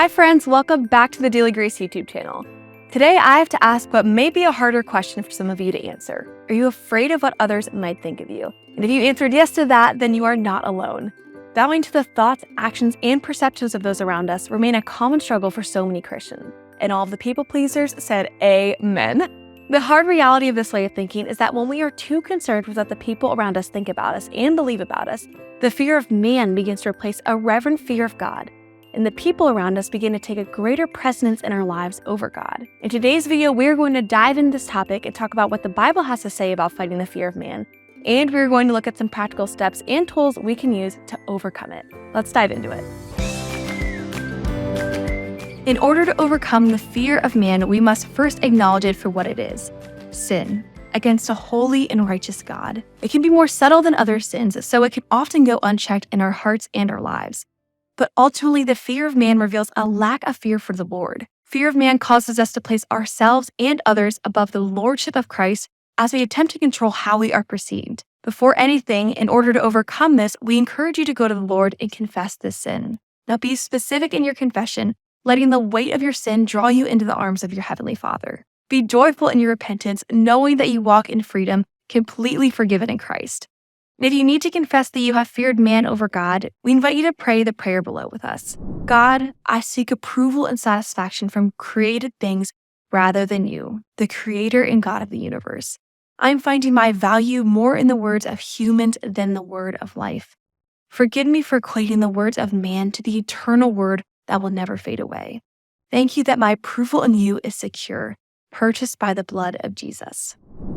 Hi friends, welcome back to the Daily Grace YouTube channel. Today I have to ask what may be a harder question for some of you to answer. Are you afraid of what others might think of you? And if you answered yes to that, then you are not alone. Bowing to the thoughts, actions, and perceptions of those around us remain a common struggle for so many Christians. And all of the people pleasers said amen. The hard reality of this way of thinking is that when we are too concerned with what the people around us think about us and believe about us, the fear of man begins to replace a reverent fear of God. And the people around us begin to take a greater precedence in our lives over God. In today's video, we're going to dive into this topic and talk about what the Bible has to say about fighting the fear of man. And we're going to look at some practical steps and tools we can use to overcome it. Let's dive into it. In order to overcome the fear of man, we must first acknowledge it for what it is: sin against a holy and righteous God. It can be more subtle than other sins, so it can often go unchecked in our hearts and our lives. But ultimately, the fear of man reveals a lack of fear for the Lord. Fear of man causes us to place ourselves and others above the lordship of Christ as we attempt to control how we are perceived. Before anything, in order to overcome this, we encourage you to go to the Lord and confess this sin. Now be specific in your confession, letting the weight of your sin draw you into the arms of your Heavenly Father. Be joyful in your repentance, knowing that you walk in freedom, completely forgiven in Christ. If you need to confess that you have feared man over God, we invite you to pray the prayer below with us. God, I seek approval and satisfaction from created things rather than you, the creator and God of the universe. I'm finding my value more in the words of humans than the word of life. Forgive me for equating the words of man to the eternal word that will never fade away. Thank you that my approval in you is secure, purchased by the blood of Jesus.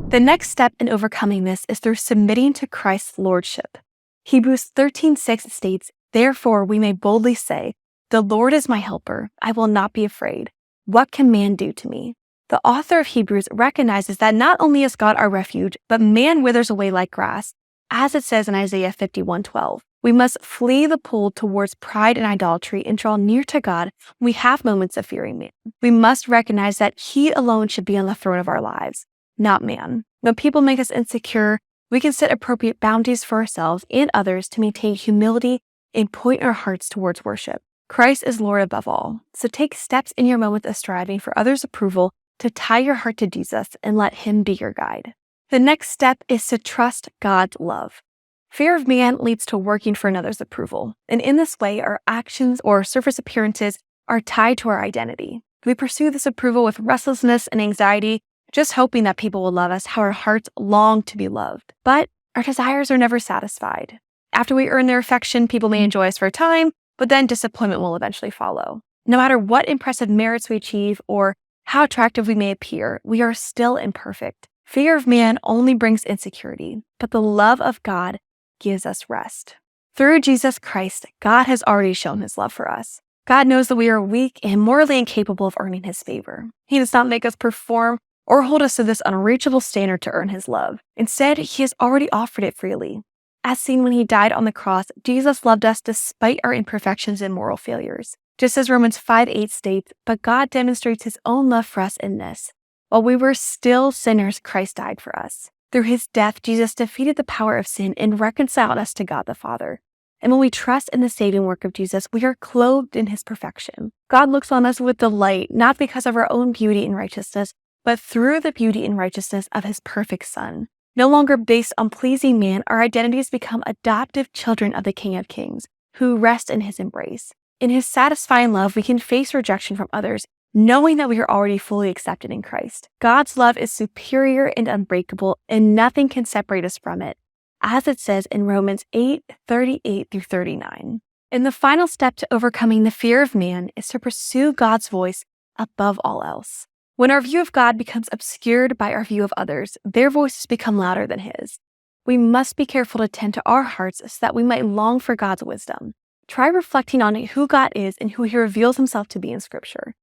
The next step in overcoming this is through submitting to Christ's lordship. Hebrews 13:6 states, "Therefore we may boldly say, 'The Lord is my helper, I will not be afraid. What can man do to me?'" The author of Hebrews recognizes that not only is God our refuge, but man withers away like grass. As it says in Isaiah 51:12, we must flee the pull towards pride and idolatry and draw near to God when we have moments of fearing man. We must recognize that He alone should be on the throne of our lives, not man. When people make us insecure, we can set appropriate boundaries for ourselves and others to maintain humility and point our hearts towards worship. Christ is Lord above all, so take steps in your moments of striving for others' approval to tie your heart to Jesus and let Him be your guide. The next step is to trust God's love. Fear of man leads to working for another's approval, and in this way, our actions or surface appearances are tied to our identity. We pursue this approval with restlessness and anxiety, just hoping that people will love us how our hearts long to be loved. But our desires are never satisfied. After we earn their affection, people may enjoy us for a time, but then disappointment will eventually follow. No matter what impressive merits we achieve or how attractive we may appear, we are still imperfect. Fear of man only brings insecurity, but the love of God gives us rest. Through Jesus Christ, God has already shown His love for us. God knows that we are weak and morally incapable of earning His favor. He does not make us perform or hold us to this unreachable standard to earn His love. Instead, He has already offered it freely. As seen when He died on the cross, Jesus loved us despite our imperfections and moral failures. Just as Romans 5:8 states, "But God demonstrates His own love for us in this: while we were still sinners, Christ died for us." Through His death, Jesus defeated the power of sin and reconciled us to God the Father. And when we trust in the saving work of Jesus, we are clothed in His perfection. God looks on us with delight, not because of our own beauty and righteousness, but through the beauty and righteousness of His perfect Son. No longer based on pleasing man, our identities become adoptive children of the King of Kings, who rest in His embrace. In His satisfying love, we can face rejection from others, knowing that we are already fully accepted in Christ. God's love is superior and unbreakable, and nothing can separate us from it, as it says in Romans 8:38-39. And the final step to overcoming the fear of man is to pursue God's voice above all else. When our view of God becomes obscured by our view of others, their voices become louder than His. We must be careful to tend to our hearts so that we might long for God's wisdom. Try reflecting on who God is and who He reveals Himself to be in Scripture.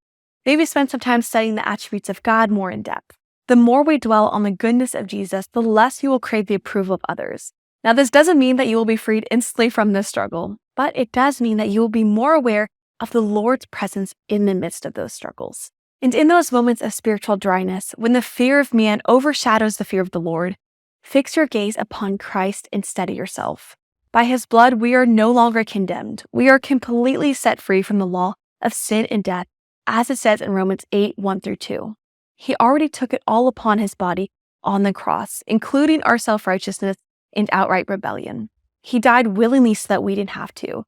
Maybe spend some time studying the attributes of God more in depth. The more we dwell on the goodness of Jesus, the less you will crave the approval of others. Now, this doesn't mean that you will be freed instantly from this struggle, but it does mean that you will be more aware of the Lord's presence in the midst of those struggles. And in those moments of spiritual dryness, when the fear of man overshadows the fear of the Lord, fix your gaze upon Christ and steady yourself. By His blood, we are no longer condemned. We are completely set free from the law of sin and death, as it says in Romans 8:1-2. He already took it all upon his body on the cross, including our self-righteousness and outright rebellion. He died willingly so that we didn't have to.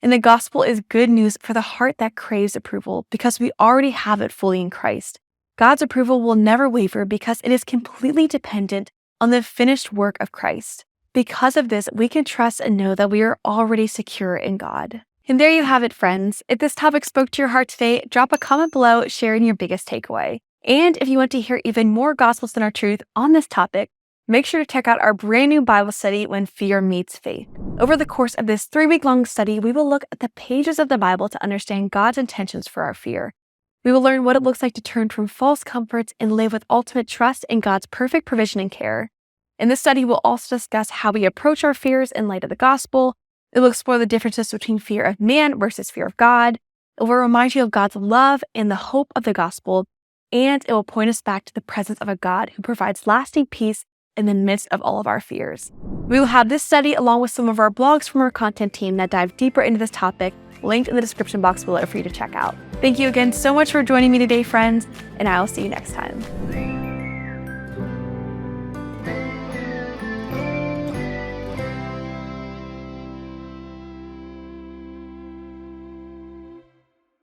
And the gospel is good news for the heart that craves approval because we already have it fully in Christ. God's approval will never waver because it is completely dependent on the finished work of Christ. Because of this, we can trust and know that we are already secure in God. And there you have it, friends. If this topic spoke to your heart today, drop a comment below sharing your biggest takeaway. And if you want to hear even more gospel center truth on this topic, make sure to check out our brand new Bible study, When Fear Meets Faith. Over the course of this 3-week-long study, we will look at the pages of the Bible to understand God's intentions for our fear. We will learn what it looks like to turn from false comforts and live with ultimate trust in God's perfect provision and care. In this study, we'll also discuss how we approach our fears in light of the gospel. It will explore the differences between fear of man versus fear of God. It will remind you of God's love and the hope of the gospel. And it will point us back to the presence of a God who provides lasting peace in the midst of all of our fears. We will have this study along with some of our blogs from our content team that dive deeper into this topic, linked in the description box below for you to check out. Thank you again so much for joining me today, friends, and I will see you next time.